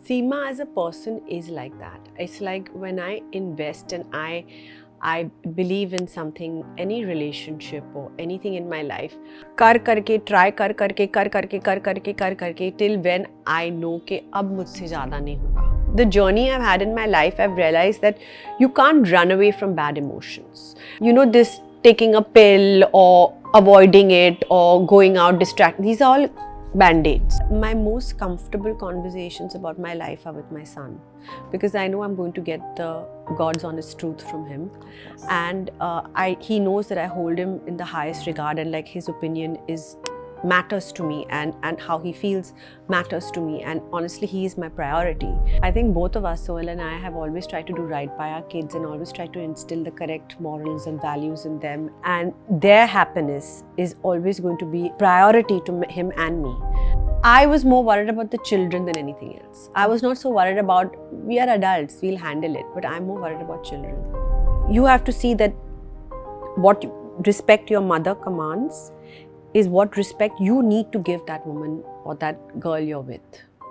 Seema as a person is like that. It's like when I invest and I believe in something, any relationship or anything in my life, कर करके try कर करके कर करके कर करके कर करके till when I know कि अब मुझसे ज़्यादा नहीं होगा. The journey I've had in my life, I've realized that you can't run away from bad emotions. You know, this taking a pill or avoiding it or going out distracted, these are all band-aids. My most comfortable conversations about my life are with my son, because I know I'm going to get the God's honest truth from him. Yes. And he knows that I hold him in the highest regard, and like his opinion matters to me, and how he feels matters to me, and honestly he is my priority. I think both of us, Sohail and I, have always tried to do right by our kids and always tried to instill the correct morals and values in them, and their happiness is always going to be priority to him and me. I was more worried about the children than anything else. I was not so worried about, we are adults, we'll handle it, but I'm more worried about children. You have to see that what respect your mother commands is what respect you need to give that woman or that girl you're with.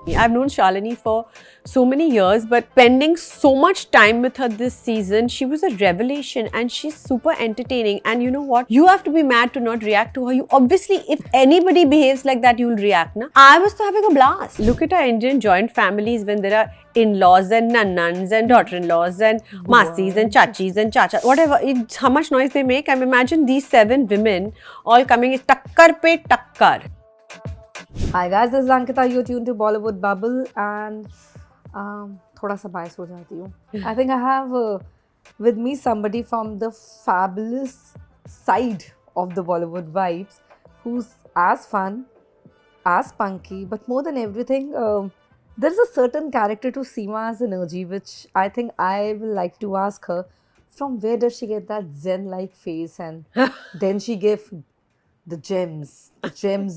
I've known Shalini for so many years, but spending so much time with her this season, she was a revelation, and she's super entertaining. And you know what? You have to be mad to not react to her. You obviously, if anybody behaves like that, you'll react. Na? I was having a blast. Look at our Indian joint families when there are in-laws and nannans and daughter-in-laws and masis and chachis and chachas, whatever. It's how much noise they make. I mean, imagine these 7 women all coming takkar pe takkar. Hi guys, this is Ankita. You're tuned to Bollywood Bubble, and थोड़ा सा bias हो जाती हूँ. I think I have with me somebody from the fabulous side of the Bollywood vibes, who's as fun, as punky, but more than everything, there's a certain character to Seema's energy, which I think I will like to ask her, from where does she get that zen-like face, and then she gave the gems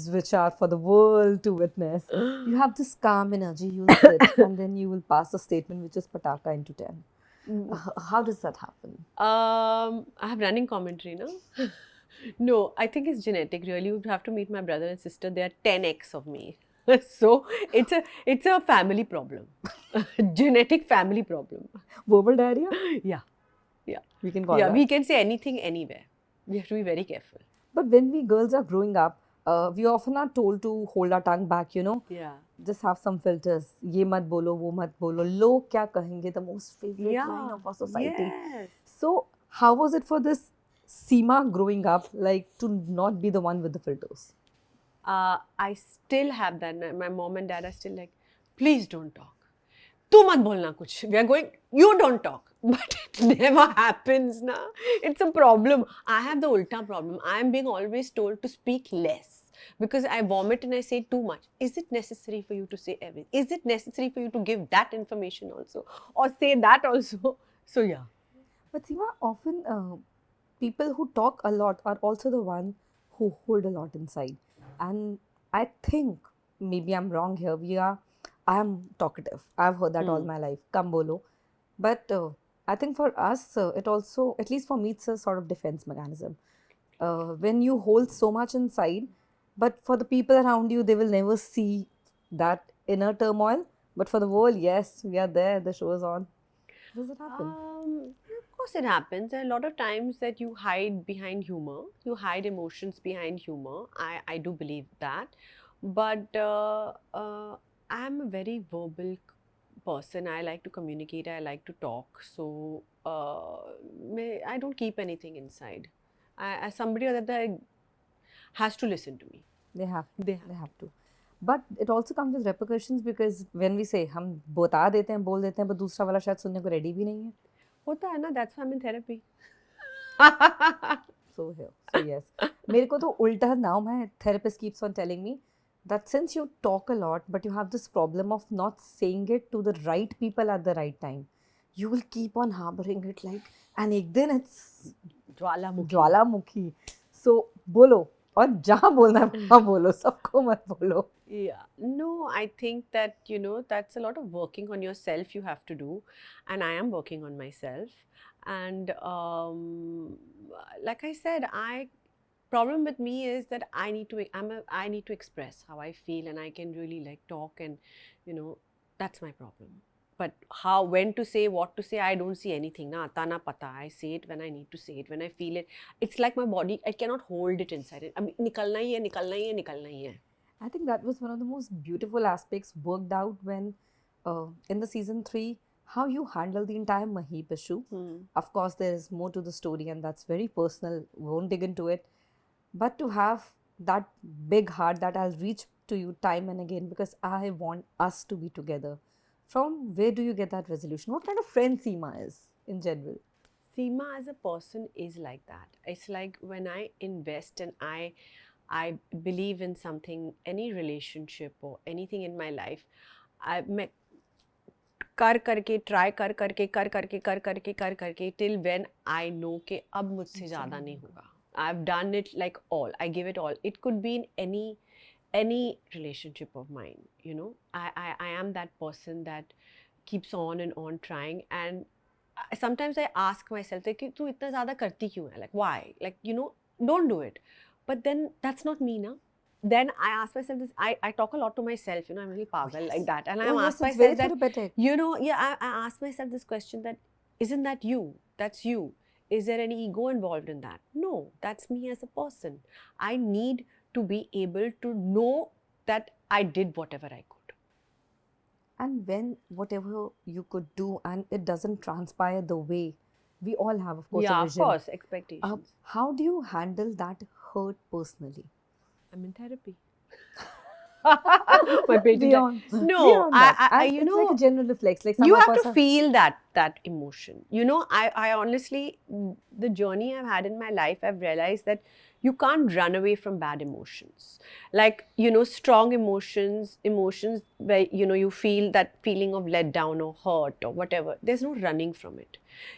which are for the world to witness. You have this calm energy, you'll sit and then you will pass a statement which is pataka into 10. How does that happen? I have running commentary, no? No, I think it's genetic. Really, you'd have to meet my brother and sister. They are 10x of me. So it's a family problem, genetic family problem. Verbal diarrhea? Yeah. We can call Yeah, that. we can say anything anywhere. We have to be very careful. But when we girls are growing up, we often are told to hold our tongue back, you know. Yeah. Just have some filters. Ye mat bolo, wo mat bolo. Log kya kahenge? The most favorite line of our society. Yes. So, how was it for this Seema growing up, like to not be the one with the filters? I still have that. My mom and dad are still like, please don't talk. तू मत बोलना कुछ. We are going, you don't talk. But it never happens, na. It's a problem. I have the ulta problem. I am being always told to speak less, because I vomit and I say too much. Is it necessary for you to say everything? Is it necessary for you to give that information also? Or say that also? So yeah. But Seema, often people who talk a lot are also the one who hold a lot inside. And I think, maybe I'm wrong here, I am talkative. I've heard that all my life. Kam bolo. But I think for us, it also, at least for me, it's a sort of defense mechanism. When you hold so much inside, but for the people around you, they will never see that inner turmoil. But for the world, yes, we are there, the show is on. Does it happen? Of course it happens. A lot of times that you hide behind humor. You hide emotions behind humor. I do believe that. But I'm a very verbal person. I like to communicate. I like to talk. So I don't keep anything inside. As somebody that has to listen to me. They have to. But it also comes with repercussions, because when we say हम बता देते हैं, बोल देते हैं, but दूसरा वाला शायद सुनने को ready भी नहीं है. होता है ना. That's why I'm in therapy. So yes. मेरे को तो उल्टा, now my therapist keeps on telling me that since you talk a lot, but you have this problem of not saying it to the right people at the right time, you will keep on harboring it like, and एक दिन it's Jwalamukhi. So बोलो, और जहाँ बोलना है वहाँ बोलो, सबको मत बोलो. Yeah. No, I think that, that's a lot of working on yourself you have to do. And I am working on myself. And like I said, problem with me is that I need to express how I feel, and I can really like talk and, That's my problem. But how, when to say, what to say, I don't see anything. Na ata na pata. I say it when I need to say it, when I feel it. It's like my body, I cannot hold it inside it. I mean, nikalna hi hai, nikalna hi hai, nikalna hi hai. I think that was one of the most beautiful aspects worked out when, in the season 3, how you handle the entire Mahip issue. Of course, there is more to the story, and that's very personal. We won't dig into it. But to have that big heart that I'll reach to you time and again because I want us to be together. From where do you get that resolution? What kind of friend Seema is in general? Seema as a person is like that. It's like when I invest and I believe in something, any relationship or anything in my life, मैं कर करके try कर करके till when I know कि अब मुझसे ज़्यादा नहीं होगा. I've done it like all. I give it all. It could be in any relationship of mine. You know, I am that person that keeps on and on trying, and sometimes I ask myself that तू इतना ज़्यादा करती क्यों है? Like why? Like, you know, don't do it. But then that's not me, na. Then I ask myself this. I talk a lot to myself. You know, I'm really pagal like that, and I ask myself very that. therapeutic. You know, yeah, I ask myself this question that isn't that you? That's you. Is there any ego involved in that? No, that's me as a person. I need to be able to know that I did whatever I could. And when whatever you could do and it doesn't transpire the way we all have, of course, a Yeah, vision. of course, expectations. How do you handle that hurt personally? I'm in therapy. My patient. Beyond. No, Beyond that. I And you it's know, like a general reflex. Like some you of have us to are- feel that emotion. You know, I honestly, the journey I've had in my life, I've realized that you can't run away from bad emotions. Like, you know, strong emotions where, you know, you feel that feeling of letdown or hurt or whatever. There's no running from it.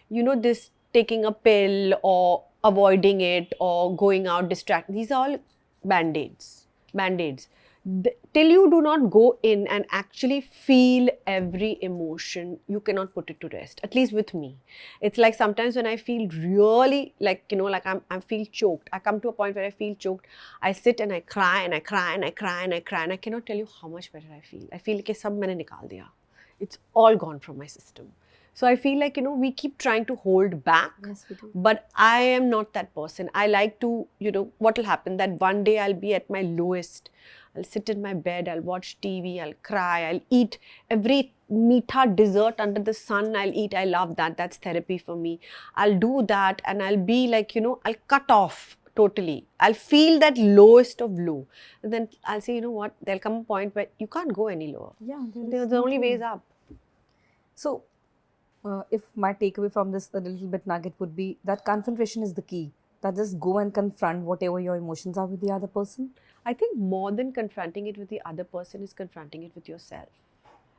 You know, this taking a pill or avoiding it or going out distracted, these are all band-aids. Till you do not go in and actually feel every emotion, you cannot put it to rest. At least with me, it's like sometimes when I feel really like, you know, like I feel choked. I come to a point where I feel choked. I sit and I cry and I cry and I cry and I cry, and I cannot tell you how much better I feel. I feel like sab maine nikal diya. It's all gone from my system. So I feel like, you know, we keep trying to hold back. Yes, we do. But I am not that person. I like to, you know, what will happen that one day I'll be at my lowest. I'll sit in my bed, I'll watch TV, I'll cry, I'll eat every meetha dessert under the sun. I'll eat. I love that. That's therapy for me. I'll do that and I'll be like, you know, I'll cut off totally. I'll feel that lowest of low. And then I'll say, you know what, there'll come a point where you can't go any lower. Yeah, The only way is up. So, if my takeaway from this, a little bit nugget would be that confrontation is the key. That just go and confront whatever your emotions are with the other person. I think more than confronting it with the other person is confronting it with yourself.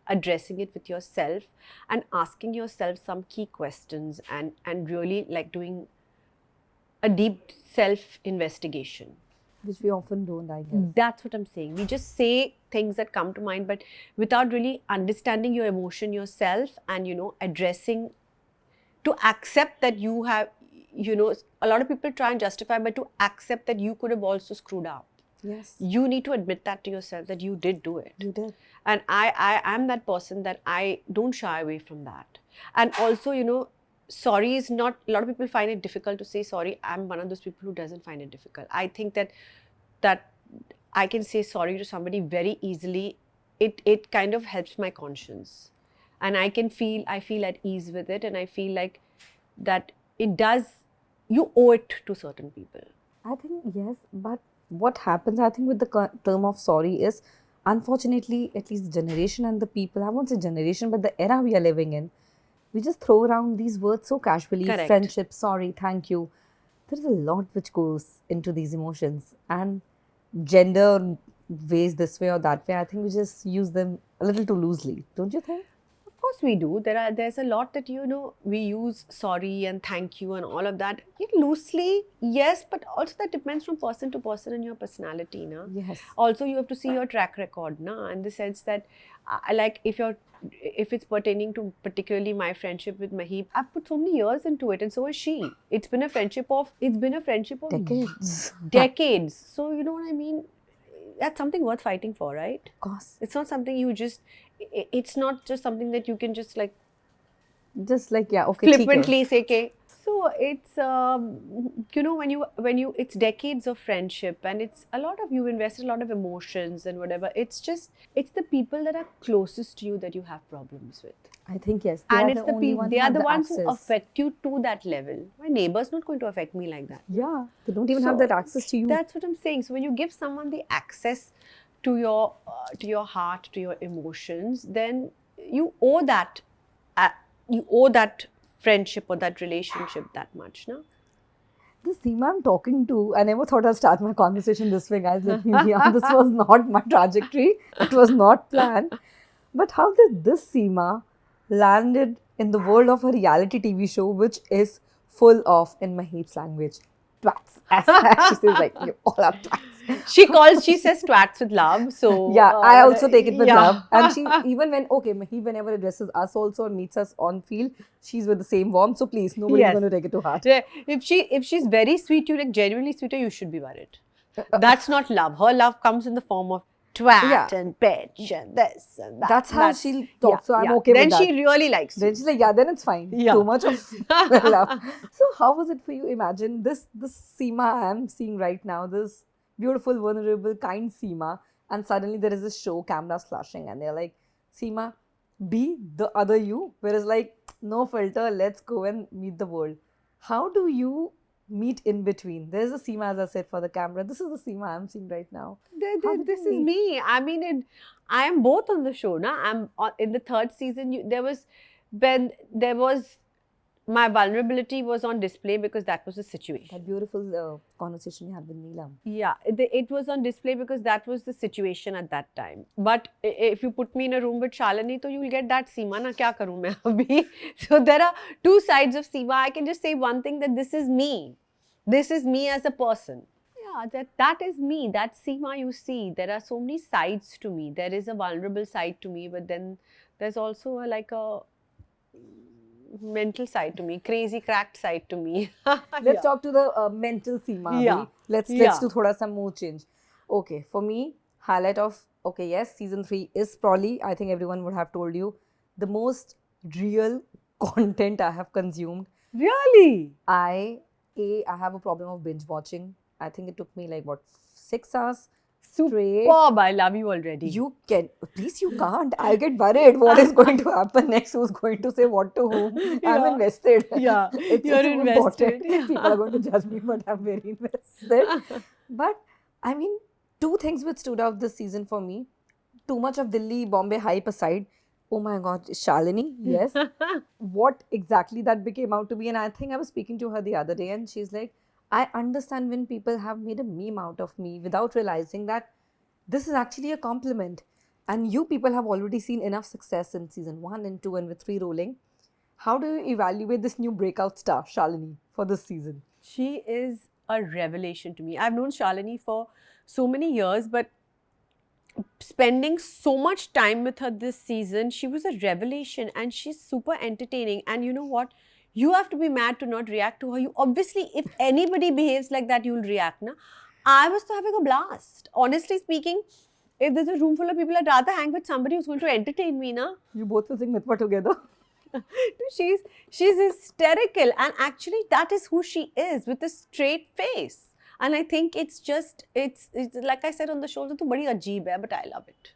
Addressing it with yourself and asking yourself some key questions and really like doing a deep self-investigation. Which we often don't, I guess. That's what I'm saying. We just say things that come to mind, but without really understanding your emotion yourself and, you know, addressing, to accept that you have, you know, a lot of people try and justify, but to accept that you could have also screwed up. Yes. You need to admit that to yourself, that you did do it. You did. And I am that person that I don't shy away from that. And also, you know, sorry is not, a lot of people find it difficult to say sorry. I'm one of those people who doesn't find it difficult. I think that I can say sorry to somebody very easily. It kind of helps my conscience. And I feel at ease with it, and I feel like that it does, you owe it to certain people. I think yes, but what happens, I think, with the term of sorry is, unfortunately, at least generation and the people, I won't say generation, but the era we are living in, we just throw around these words so casually. Correct. Friendship, sorry, thank you. There is a lot which goes into these emotions, and gender ways this way or that way, I think we just use them a little too loosely, don't you think? Of course we do. There's a lot that, you know, we use sorry and thank you and all of that loosely, yes, but also that depends from person to person and your personality, na. Yes. Also, you have to see your track record, na, in the sense that, like, if it's pertaining to particularly my friendship with Mahip, I've put so many years into it, and so has she. It's been a friendship of Decades. decades. So you know what I mean. That's something worth fighting for, right? Of course. It's not something you just it's not just something that you can just like Just like, yeah, okay, theek hai. flippantly say ke. So it's you know, when you it's decades of friendship, and it's a lot of, you've invested a lot of emotions and whatever. It's the people that are closest to you that you have problems with. I think yes. And it's they are the ones access. who affect you to that level. My neighbor's not going to affect me like that. Yeah, they don't even have that access to you. That's what I'm saying. So when you give someone the access to your heart, to your emotions, then you owe that friendship or that relationship that much, no? The Seema I'm talking to, I never thought I'd start my conversation this way, guys. Let me be honest. This was not my trajectory. It was not planned. But how did this Seema landed in the world of a reality TV show, which is full of, in Mahip's language, twats? As she says, like, you all are twats. She says twats with love. So yeah, I also take it with yeah. love. And she, even when, Mahip whenever addresses us also or meets us on field, she's with the same warmth. So please, nobody's Yes. going to take it to heart. If she's very sweet, you like genuinely sweet, you should be worried. That's not love. Her love comes in the form of twat and bitch and this and that. That's how she'll talk. So I'm okay then with that. Then she really likes you. Then she's like, yeah, then it's fine. Yeah. Too much of love. So how was it for you? Imagine this Seema I'm seeing right now, this beautiful, vulnerable, kind Seema, and suddenly there is this show, cameras flashing, and they're like, Seema, be the other you. Whereas like, no filter, let's go and meet the world. How do you meet in between? There's a Seema, as I said, for the camera. This is the Seema I'm seeing right now. This is me. I mean, I am both on the show. Na? I'm in the third season. My vulnerability was on display because that was the situation. That beautiful conversation you had with Neelam. Yeah, it was on display because that was the situation at that time. But if you put me in a room with Shalini, then you will get that Seema. Na kya karoon main abhi? So there are two sides of Seema. I can just say one thing, that this is me. This is me as a person. Yeah, that is me. That's Seema you see. There are so many sides to me. There is a vulnerable side to me, but then there's also a mental side to me, crazy cracked side to me. Let's talk to the mental Seema. Yeah. Let's do thoda sa mood change. Okay, for me, highlight of, yes, season 3 is probably, I think everyone would have told you, the most real content I have consumed. Really? I have a problem of binge watching. I think it took me 6 hours. Superb, I love you already. You can't. I get worried. What is going to happen next? Who's going to say what to whom? Yeah. I'm invested. Yeah, you're invested. Yeah. People are going to judge me, but I'm very invested. But I mean, two things which stood out this season for me. Too much of Delhi, Bombay hype aside. Oh my God, Shalini, yes. What exactly that became out to be. And I think I was speaking to her the other day and she's like, I understand when people have made a meme out of me without realizing that this is actually a compliment. And you people have already seen enough success in season 1 and 2 and with 3 rolling. How do you evaluate this new breakout star, Shalini, for this season? She is a revelation to me. I've known Shalini for so many years, but spending so much time with her this season, she was a revelation and she's super entertaining. And you know what? You have to be mad to not react to her. You obviously, if anybody behaves like that, you'll react. Na? I was having a blast. Honestly speaking, if there's a room full of people, I'd rather hang with somebody who's going to entertain me. Na? You both will sing Mitwa together. She's hysterical. And actually, that is who she is, with a straight face. And I think it's like I said on the show, it's very ajeeb hai, but I love it.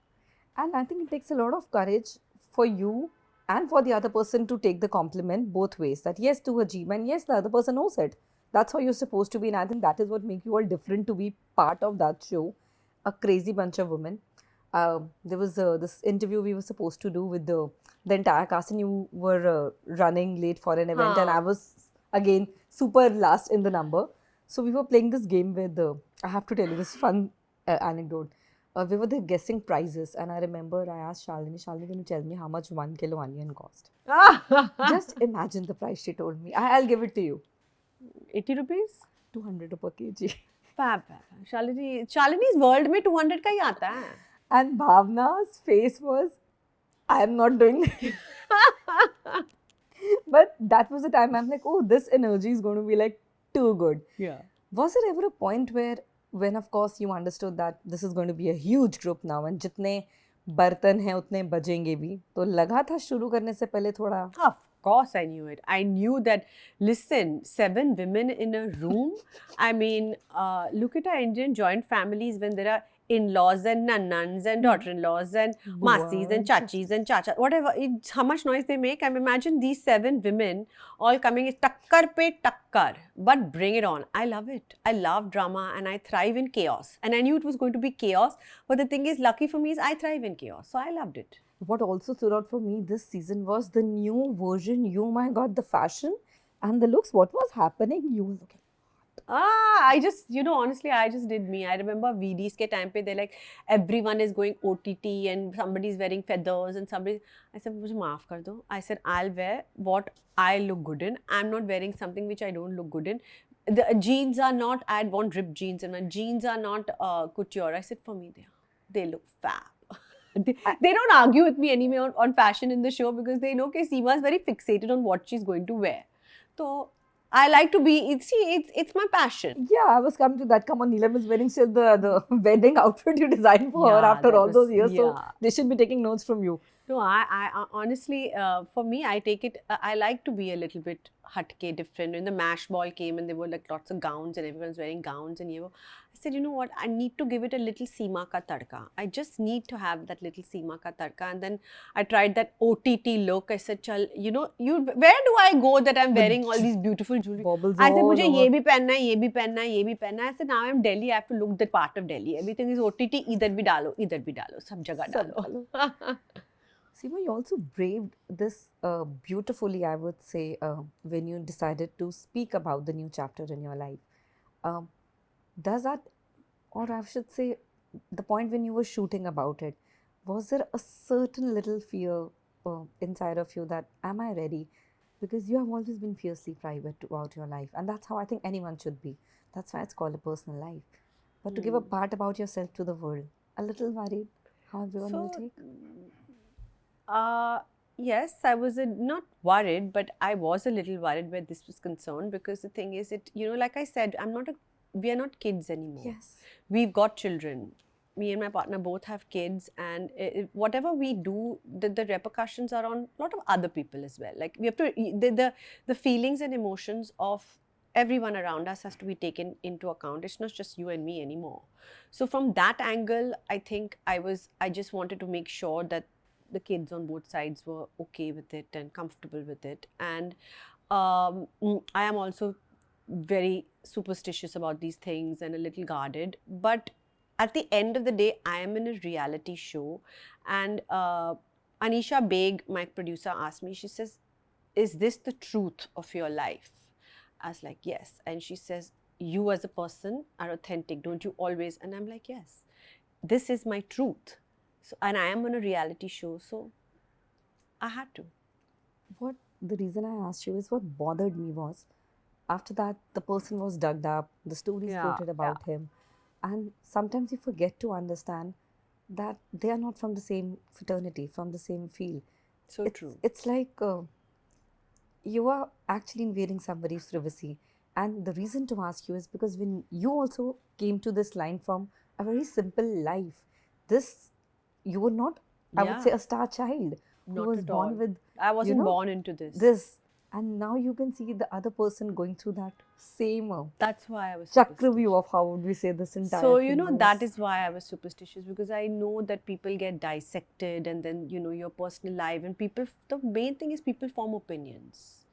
And I think it takes a lot of courage for you and for the other person to take the compliment both ways. That yes, to ajeeb, and yes, the other person knows it. That's how you're supposed to be. And I think that is what makes you all different to be part of that show. A crazy bunch of women. There was this interview we were supposed to do with the entire cast, and you were running late for an event, and I was again super last in the number. So we were playing this game with I have to tell you this fun anecdote. We were there guessing prices, and I remember I asked Shalini, can you tell me how much 1 kilo onion cost? Just imagine the price she told me. I'll give it to you. 80 rupees? 200 per kg. Shalini's world mein 200 ka hi aata hai. And Bhavna's face was, I am not doing this. But that was the time I'm like, oh, this energy is going to be like too good. Yeah. Was there ever a point when of course you understood that this is going to be a huge group now and jitne बर्तन है उतने बजेंगे भी, तो लगा था शुरू करने से पहले थोड़ा. Of course, I knew it. I knew that, listen, 7 women in a room. I mean, look at our Indian joint families when there are in-laws and nannans and daughter-in-laws and masis and chachis and chacha, whatever. It's how much noise they make. I mean, imagine these 7 women all coming, takkar pe takkar. But bring it on. I love it. I love drama and I thrive in chaos. And I knew it was going to be chaos. But the thing is, lucky for me is I thrive in chaos. So I loved it. What also stood out for me this season was the new version. You, my God, the fashion and the looks. What was happening? You were looking. I just, honestly, I just did me. I remember VDs ke time pe, they're like, everyone is going OTT and somebody's wearing feathers and somebody. I said, mujhe maaf kar do. I said, I'll wear what I look good in. I'm not wearing something which I don't look good in. The jeans are not, I want ripped jeans and my jeans are not couture. I said, for me, they look fab. They don't argue with me anyway on fashion in the show because they know that Seema is very fixated on what she's going to wear. So I like to be, it's my passion. Yeah, I was coming to that. Come on, Neelam is wearing still the wedding outfit you designed for her after all those years. So they should be taking notes from you. No, I honestly, for me, I take it, I like to be a little bit hatke, different. When the mash ball came and there were like lots of gowns and everyone's wearing gowns and I said, you know what, I need to give it a little Seema ka tadka. I just need to have that little Seema ka tadka. And then I tried that OTT look. I said, chal, where do I go that I'm wearing all these beautiful jewelry? I said, mujhe ye bhi pehenna hai, ye bhi pehenna hai, ye bhi pehenna hai. I said, now I'm Delhi, I have to look that part of Delhi. Everything is OTT, idhar bhi dalo, sab jagah dalo. Seema, you also braved this beautifully, I would say, when you decided to speak about the new chapter in your life. Does that, or I should say, the point when you were shooting about it, was there a certain little fear inside of you that, am I ready? Because you have always been fiercely private throughout your life, and that's how I think anyone should be. That's why it's called a personal life. But to give a part about yourself to the world, a little worried how everyone will take? Yes, I was not worried, but I was a little worried where this was concerned because the thing is, like I said, we are not kids anymore. Yes. We've got children. Me and my partner both have kids, and whatever we do, the repercussions are on a lot of other people as well. Like we have to, the feelings and emotions of everyone around us has to be taken into account. It's not just you and me anymore. So from that angle, I think I just wanted to make sure that the kids on both sides were okay with it and comfortable with it. And I am also very superstitious about these things and a little guarded. But at the end of the day, I am in a reality show. And Anisha Beg, my producer, asked me, she says, is this the truth of your life? I was like, yes. And she says, you as a person are authentic, don't you always? And I'm like, yes, this is my truth. So, and I am on a reality show, so I had to. The reason I asked you is what bothered me was, after that, the person was dug up, the stories floated about him, and sometimes you forget to understand that they are not from the same fraternity, from the same field. So true. It's like you are actually invading somebody's privacy. And the reason to ask you is because when you also came to this line from a very simple life, you were not, I would say, a star child who was born with. I wasn't born into this. And now you can see the other person going through that same. That's why I was Chakravyu of how would we say this entire. So that is why I was superstitious, because I know that people get dissected, and then your personal life, and people. The main thing is people form opinions.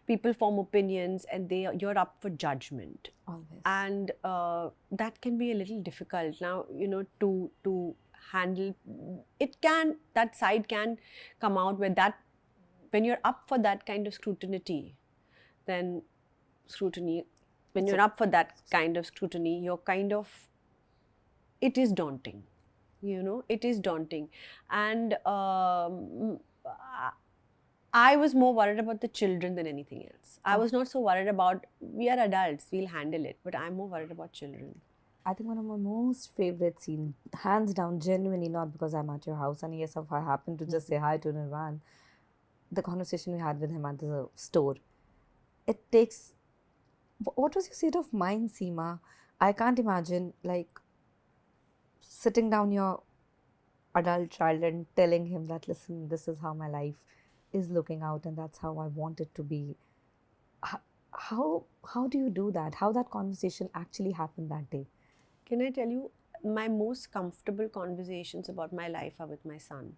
People form opinions, and you're up for judgment. Always. And that can be a little difficult now. To handle it, that side can come out where when you're up for that kind of scrutiny, when you're up for that kind of scrutiny, you're it is daunting, it is daunting. And I was more worried about the children than anything else. I was not so worried about, we are adults, we'll handle it, but I'm more worried about children. I think one of my most favorite scenes, hands down, genuinely, not because I'm at your house, and yes, if I happen to just say hi to Nirvan, the conversation we had with him at the store. It takes, what was your state of mind, Seema? I can't imagine, like, sitting down your adult child and telling him that, listen, this is how my life is looking out and that's how I want it to be. H- how do you do that? How that conversation actually happened that day? Can I tell you, my most comfortable conversations about my life are with my son,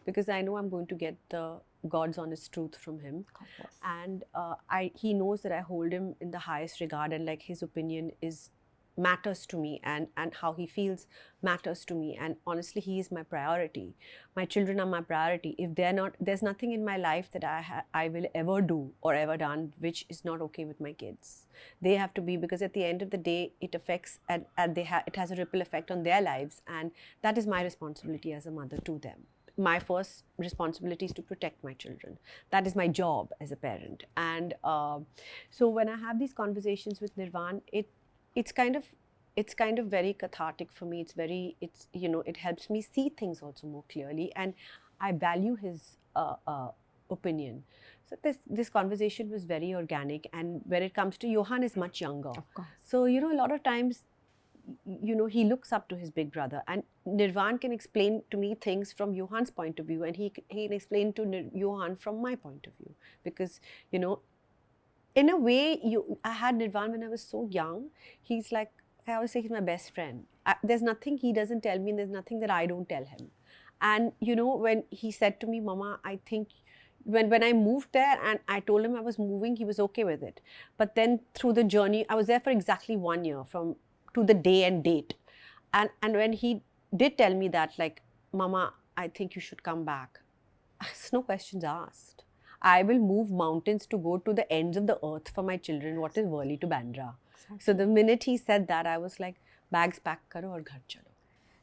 because I know I'm going to get the God's honest truth from him. Yes. And he knows that I hold him in the highest regard, and like his opinion is matters to me, and how he feels matters to me, and honestly he is my priority. My children are my priority. If they're not, there's nothing in my life that I will ever do or ever done which is not okay with my kids. They have to be, because at the end of the day it affects, and it has a ripple effect on their lives, and that is my responsibility as a mother to them. My first responsibility is to protect my children. That is my job as a parent. And so when I have these conversations with Nirvan, it's kind of very cathartic for me. It's it helps me see things also more clearly, and I value his opinion. So this conversation was very organic. And when it comes to Johan, is much younger, Of course. so a lot of times he looks up to his big brother, and Nirvan can explain to me things from Johan's point of view, and he can explain to Johan from my point of view, because in a way, I had Nirvan when I was so young. He's like, I always say he's my best friend. There's nothing he doesn't tell me, and there's nothing that I don't tell him. And when he said to me, Mama, I think when I moved there and I told him I was moving, he was okay with it. But then through the journey, I was there for exactly 1 year from to the day and date. And when he did tell me that, like, Mama, I think you should come back, there's no questions asked. I will move mountains to go to the ends of the earth for my children. What is Worli to Bandra? Exactly. So the minute he said that, I was like, bags pack karo aur ghar chalo.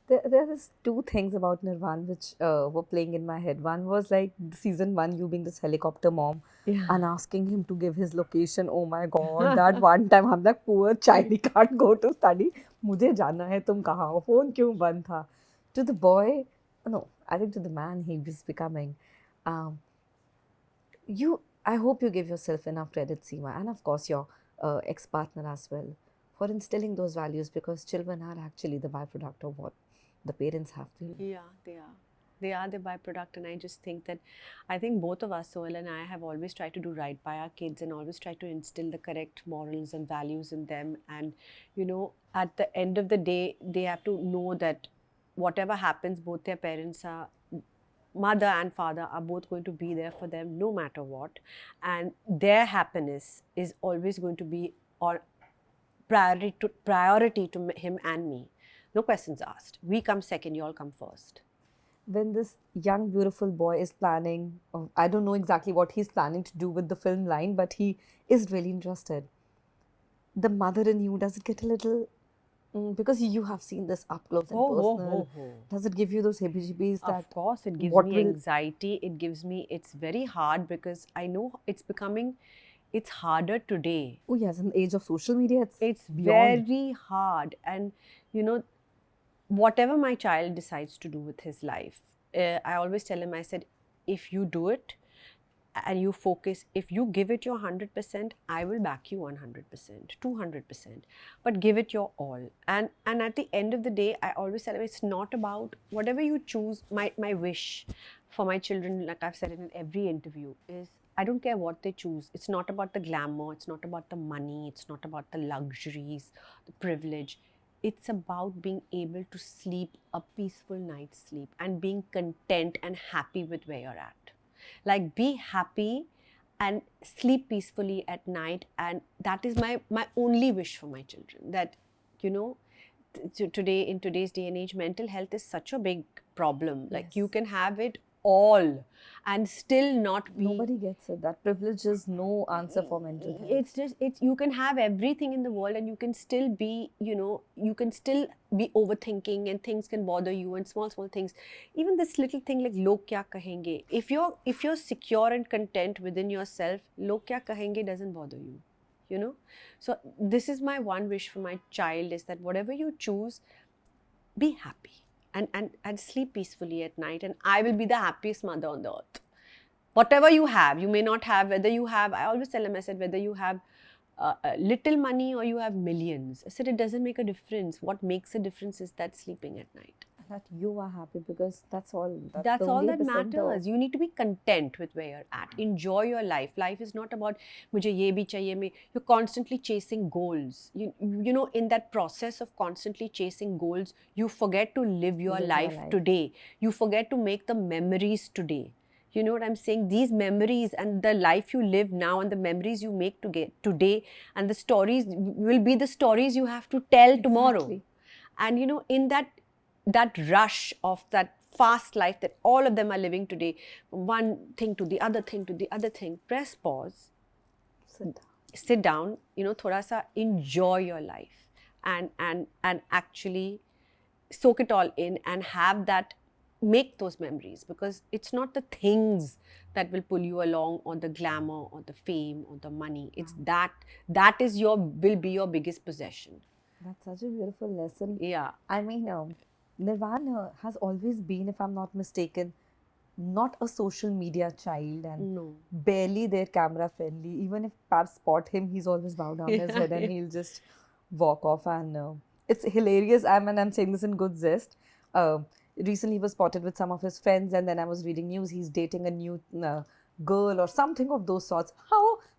There is two things about Nirvan which were playing in my head. One was like season 1, you being this helicopter mom and asking him to give his location. Oh my God, that one time I'm like, poor child, he can't go to study. मुझे जाना है, तुम कहाँ हो? Phone क्यों बंद था? To the boy, no, I think to the man he was becoming. I hope you give yourself enough credit, Seema, and of course your ex-partner as well, for instilling those values, because children are actually the byproduct of what the parents have been. Yeah, they are. They are the byproduct, and I just think that I think both of us, Sohail and I, have always tried to do right by our kids and always try to instill the correct morals and values in them. And at the end of the day, they have to know that whatever happens, both their parents are, mother and father are both going to be there for them no matter what, and their happiness is always going to be priority to him and me. No questions asked. We come second, you all come first. When this young, beautiful boy is planning, I don't know exactly what he's planning to do with the film line, but he is really interested. The mother in you, does it get a little, because you have seen this up close and personal, does it give you those heebie-jeebies? Of course, it gives me anxiety. It's very hard, because I know it's harder today. Oh yes, in the age of social media, it's beyond. Very hard. And whatever my child decides to do with his life, I always tell him, I said, if you do it and you focus, if you give it your 100%, I will back you 100%, 200%, but give it your all. And at the end of the day, I always tell him, it's not about whatever you choose. My wish for my children, like I've said it in every interview, is I don't care what they choose. It's not about the glamour, it's not about the money, it's not about the luxuries, the privilege. It's about being able to sleep a peaceful night's sleep and being content and happy with where you're at. Like, be happy and sleep peacefully at night. And that is my only wish for my children. That, today, in today's day and age, mental health is such a big problem. Like, Yes. you can have it all and still not be. Nobody gets it. That privilege is no answer for mental health. You can have everything in the world and you can still be, you can still be overthinking, and things can bother you, and small things. Even this little thing like log kya kahenge. If you're secure and content within yourself, log kya kahenge doesn't bother you. So this is my one wish for my child, is that whatever you choose, be happy. And sleep peacefully at night, and I will be the happiest mother on the earth. Whatever you have, you may not have, I always tell them, I said, whether you have little money or you have millions, I said, it doesn't make a difference. What makes a difference is that sleeping at night. that you are happy, because that's all. That's all only that at the center. matters. You need to be content with where you're at. Enjoy your life. Life is not about mujhe ye bhi chahiye me. You're constantly chasing goals. You know, in that process of constantly chasing goals, you forget to live your Live your life life. today. You forget to make the memories today. You know what I'm saying? These memories and the life you live now and the memories you make today and the stories will be the stories you have to tell tomorrow. Exactly. And you know, in that rush of that fast life that all of them are living today, from one thing to the other thing to the other thing, press pause, Sit down. sit down, you know, thoda sa enjoy your life and actually soak it all in and have that, make those memories, because it's not the things that will pull you along, or the glamour or the fame or the money. It's that is your, will be your biggest possession. That's such a beautiful lesson. Yeah. I mean, Nirvan has always been, if I'm not mistaken, not a social media child, and No. barely their camera friendly. Even if Paps spot him, he's always bow down his head and he'll just walk off. And it's hilarious. I'm saying this in good zest. Recently, he was spotted with some of his friends, and then I was reading news. He's dating a new girl or something of those sorts.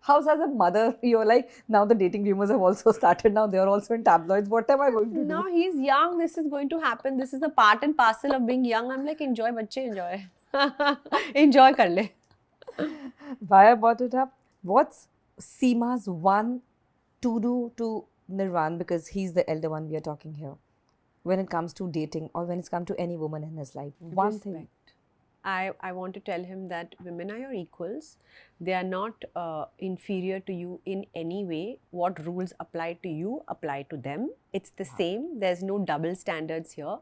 How's as a mother, you're like, now the dating rumors have also started. Now they're also in tabloids. What am I going to do? Now he's young. This is going to happen. This is a part and parcel of being young. I'm like, enjoy, bachche, enjoy. Enjoy kar le. Why I brought it up? What's Seema's one to do to Nirvan, because he's the elder one we are talking here, when it comes to dating or when it's come to any woman in his life? One thing. Respect. I want to tell him that women are your equals. They are not inferior to you in any way. What rules apply to you apply to them. It's the same. There's no double standards here.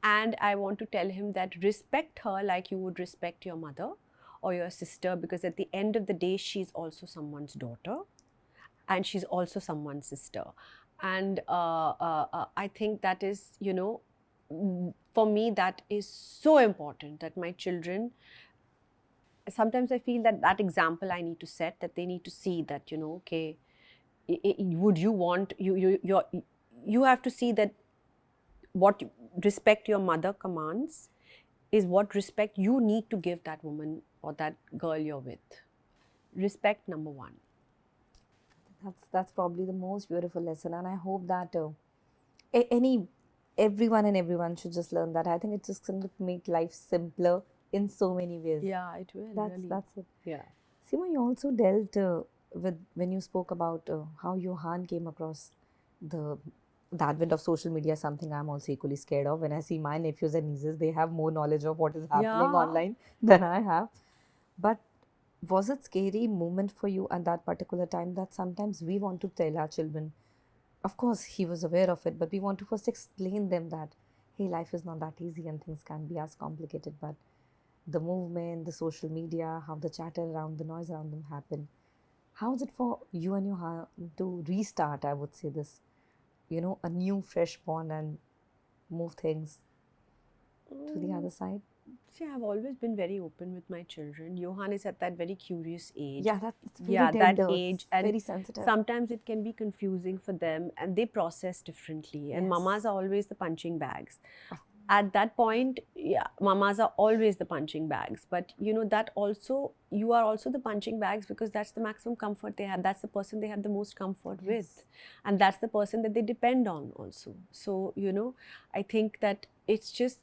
And I want to tell him that respect her like you would respect your mother or your sister, because at the end of the day, she's also someone's daughter and she's also someone's sister. And I think that is, you know, for me, that is so important, that my children, sometimes I feel that that example I need to set, that they need to see that, you know, okay, would you want, you have to see that what respect your mother commands is what respect you need to give that woman or that girl you're with. Respect, number one. That's probably the most beautiful lesson, and I hope that everyone should just learn that. I think it's just going to make life simpler in so many ways. Yeah, it will. That's it. Yeah. Seema, you also dealt with, when you spoke about how Johan came across the advent of social media, something I'm also equally scared of. When I see my nephews and nieces, they have more knowledge of what is happening Yeah. online than I have. But was it scary moment for you at that particular time, that sometimes we want to tell our children, of course he was aware of it, but we want to first explain them that, hey, life is not that easy and things can be as complicated, but the movement, the social media, how the chatter around, the noise around them happen. How is it for you and your to restart, I would say this, you know, a new fresh bond and move things to the other side? See, I've always been very open with my children. Johan is at that very curious age. Yeah, that's very Yeah, that tender, age, it's and very sensitive. sometimes it can be confusing for them, and they process differently. And Yes. mamas are always the punching bags. At that point, yeah, mamas are always the punching bags. But you know that also, you are also the punching bags, because that's the maximum comfort they have. That's the person they have the most comfort with, and that's the person that they depend on also. So you know, I think that it's just,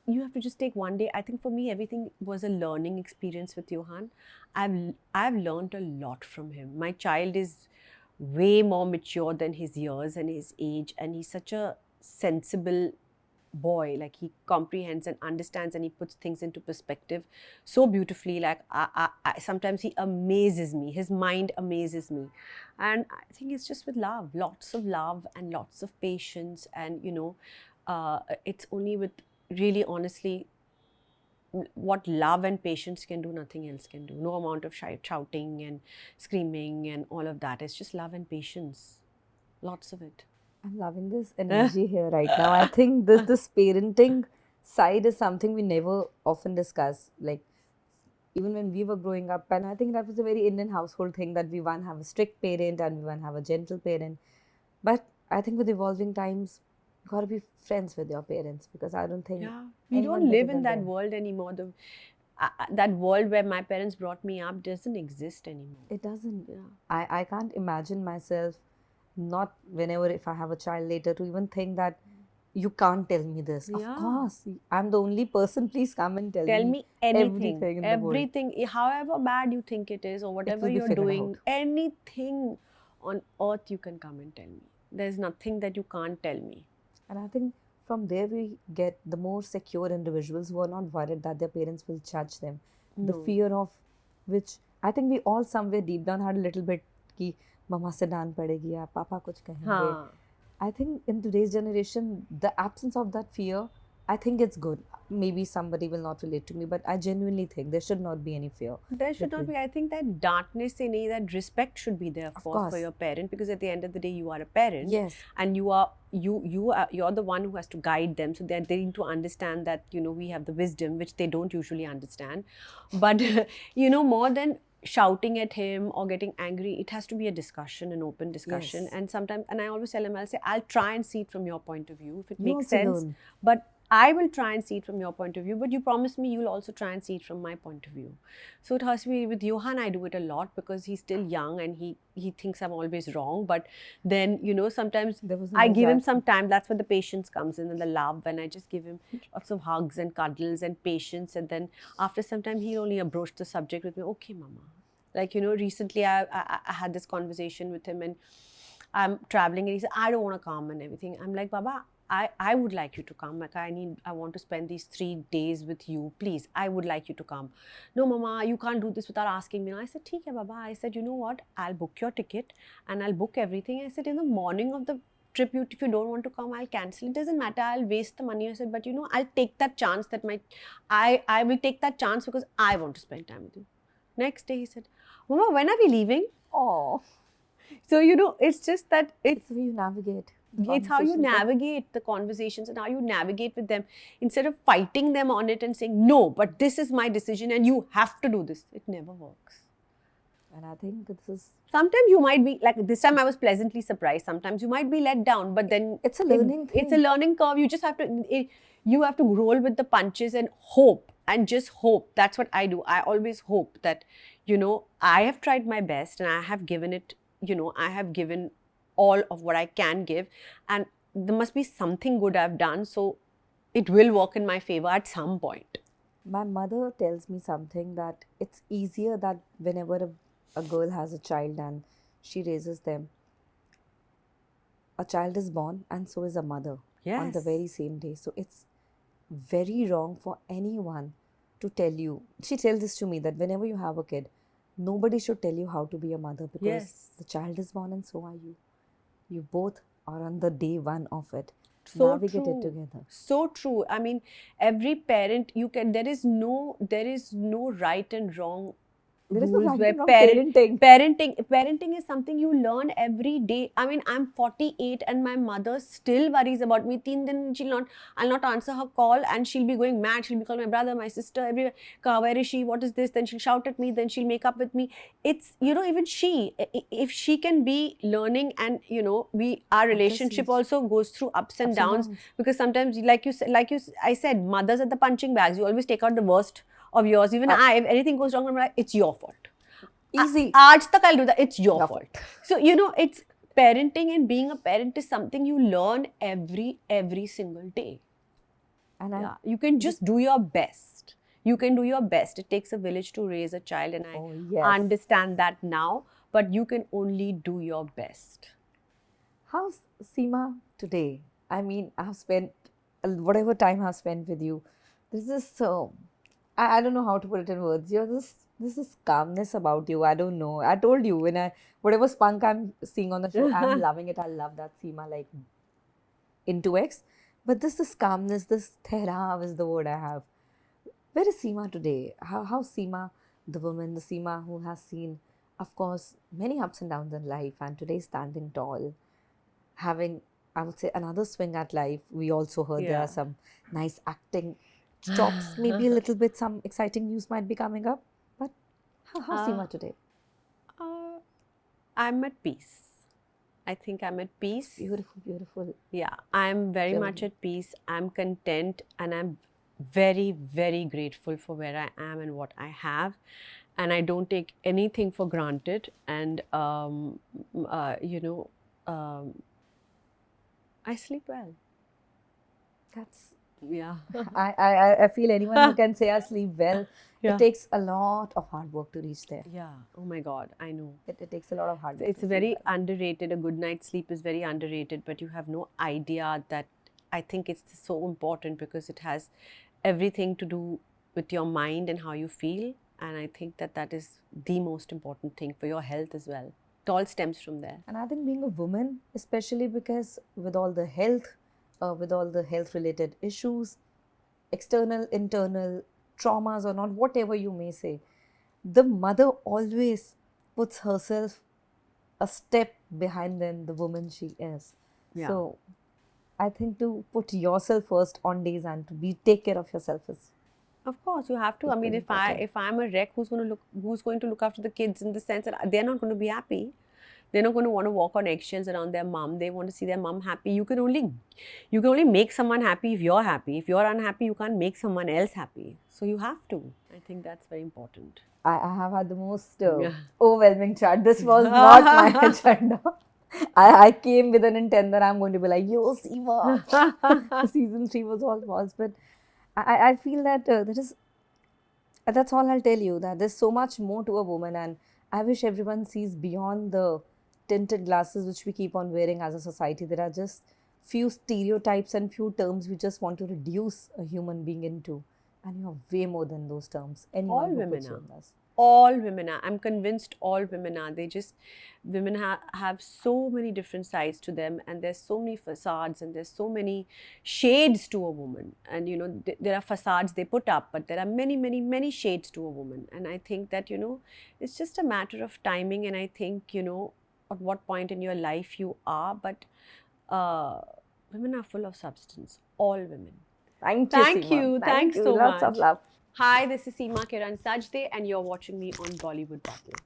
you have to just take one day. I think for me, everything was a learning experience with Johan. I've learned a lot from him. My child is way more mature than his years and his age, and he's such a sensible boy. Like, he comprehends and understands, and he puts things into perspective so beautifully. Like, sometimes he amazes me. His mind amazes me. And I think it's just with love, lots of love and lots of patience. And you know, it's only with, really honestly, what love and patience can do, nothing else can do. No amount of shouting and screaming and all of that. It's just love and patience. Lots of it. I'm loving this energy here right now. I think this parenting side is something we never often discuss. Like, even when we were growing up, and I think that was a very Indian household thing, that we one have a strict parent and we one have a gentle parent. But I think with evolving times, you gotta be friends with your parents, because I don't think Yeah, we anyone don't better live in than that them. world anymore. That world where my parents brought me up doesn't exist anymore. It doesn't. Yeah. I can't imagine myself not whenever if I have a child later to even think that you can't tell me this. Of Yeah. course, I'm the only person. Please come and Tell me anything, everything in the world. everything, however bad you think it is or It whatever will be you're figured doing, out. anything on earth you can come and tell me. There's nothing that you can't tell me. And I think from there we get the more secure individuals who are not worried that their parents will judge them. The No. fear of which I think we all somewhere deep down had a little bit कि मम्मा से डांट पड़ेगी या पापा कुछ कहेंगे. हाँ. I think in today's generation, the absence of that fear, I think it's good. Maybe somebody will not relate to me, but I genuinely think there should not be any fear. There should not be. I think that darkness in it, that respect should be there for course. your parent, because at the end of the day you are a parent. Yes. And you're the one who has to guide them, so they need to understand that we have the wisdom which they don't usually understand. But more than shouting at him or getting angry, it has to be a discussion, an open discussion. Yes. And sometimes, and I always tell him, I'll say, I'll try and see it from your point of view if it You makes also sense. learn. But I will try and see it from your point of view, but you promise me you'll also try and see it from my point of view. So it has to be with Johan. I do it a lot because he's still young and he thinks I'm always wrong. But then, sometimes I give him some time. That's where the patience comes in and the love. And I just give him lots of hugs and cuddles and patience. And then after some time, he'll only broach the subject with me. Okay, mama. Like, recently I had this conversation with him and I'm traveling and he said, I don't want to come and everything. I'm like, Baba, I would like you to come. Like, I want to spend these 3 days with you. Please, I would like you to come. No, Mama, you can't do this without asking me. I said, "Theek hai, Baba." I said, you know what? I'll book your ticket and I'll book everything. I said, in the morning of the trip, if you don't want to come, I'll cancel. It doesn't matter. I'll waste the money. I said, but I'll take that chance that I will take that chance because I want to spend time with you. Next day, he said, Mama, when are we leaving? Oh. So, it's just that It's how you navigate. It's how you navigate the conversations and how you navigate with them instead of fighting them on it and saying, no, but this is my decision and you have to do this. It never works. And I think this is... Sometimes you might be, like this time I was pleasantly surprised. Sometimes you might be let down, but then... It's a learning thing. It's a learning curve. You just have to, you have to roll with the punches and hope. And just hope. That's what I do. I always hope that, I have tried my best and I have given it, I have given all of what I can give. And there must be something good I've done. So it will work in my favor at some point. My mother tells me something that it's easier that whenever a girl has a child and she raises them, a child is born and so is a mother on the very same day. So it's very wrong for anyone to tell you. She tells this to me that whenever you have a kid, nobody should tell you how to be a mother because the child is born and so are you. You both are on the day one of it. So navigate true. it together. So true. I mean, every parent, there is no right and wrong. There is no rules right where and wrong parenting is something you learn every day. I mean, I'm 48 and my mother still worries about me. 3 din I'll not answer her call and she'll be going mad. She'll be calling my brother, my sister, everywhere. Where is she? What is this? Then she'll shout at me. Then she'll make up with me. It's, even she, if she can be learning and, our relationship also goes through ups and downs. Because sometimes, I said, mothers are the punching bags. You always take out the worst of yours. Even if anything goes wrong, I'm like, it's your fault. Easy. Aaj tak I'll do that. It's your fault. So, it's parenting, and being a parent is something you learn every single day. And you can just do your best. You can do your best. It takes a village to raise a child, and I understand that now. But you can only do your best. How's Seema today? I mean, I've spent whatever time I've spent with you. There's this, I don't know how to put it in words. There's this calmness about you. I don't know. I told you whatever spunk I'm seeing on the show, I'm loving it. I love that Seema, like into X. But this calmness, this therav is the word I have. Where is Seema today? How's Seema, the woman, the Seema who has seen, of course, many ups and downs in life, and today standing tall, having, I would say, another swing at life. We also heard there are some nice acting chops, maybe a little bit, some exciting news might be coming up. But how's Seema today? I'm at peace. I think I'm at peace. Beautiful, beautiful. Yeah, I'm very Sure. much at peace. I'm content, and I'm very, very grateful for where I am and what I have. And I don't take anything for granted. And, I sleep well. That's Yeah. I feel anyone who can say I sleep well, Yeah. it takes a lot of hard work to reach there. Yeah. Oh my God, I know. It takes a lot of hard work. It's to very sleep well. underrated. A good night's sleep is very underrated, but you have no idea that I think it's so important because it has everything to do with your mind and how you feel. And I think that that is the most important thing for your health as well. It all stems from there. And I think being a woman, especially because with all the health related issues, external, internal traumas or not, whatever you may say, the mother always puts herself a step behind than the woman she is. Yeah. So I think to put yourself first on days and to take care of yourself is Of course, you have to. I mean, Equally if I'm a wreck, who's going to look after the kids in the sense that they're not going to be happy. They're not going to want to walk on eggshells around their mom. They want to see their mom happy. You can only make someone happy if you're happy. If you're unhappy, you can't make someone else happy. So you have to. I think that's very important. I have had the most overwhelming chat. This was not my agenda. I came with an intent that I'm going to be like, yo, Seema. Season 3 was all false. But I feel that that's all I'll tell you, that there's so much more to a woman, and I wish everyone sees beyond the tinted glasses which we keep on wearing as a society. There are just few stereotypes and few terms we just want to reduce a human being into, and you're way more than those terms. Anyone All who women puts you are. in this. All women are. I'm convinced all women are. Women have so many different sides to them, and there's so many facades, and there's so many shades to a woman. And, there are facades they put up, but there are many, many, many shades to a woman. And I think that, it's just a matter of timing. And I think, at what point in your life you are, but women are full of substance. All women. Thank you, Thank Seema. you. Thanks so Lots much. of love. Hi, this is Seema Kiran Sajdeh, and you're watching me on Bollywood Bubble.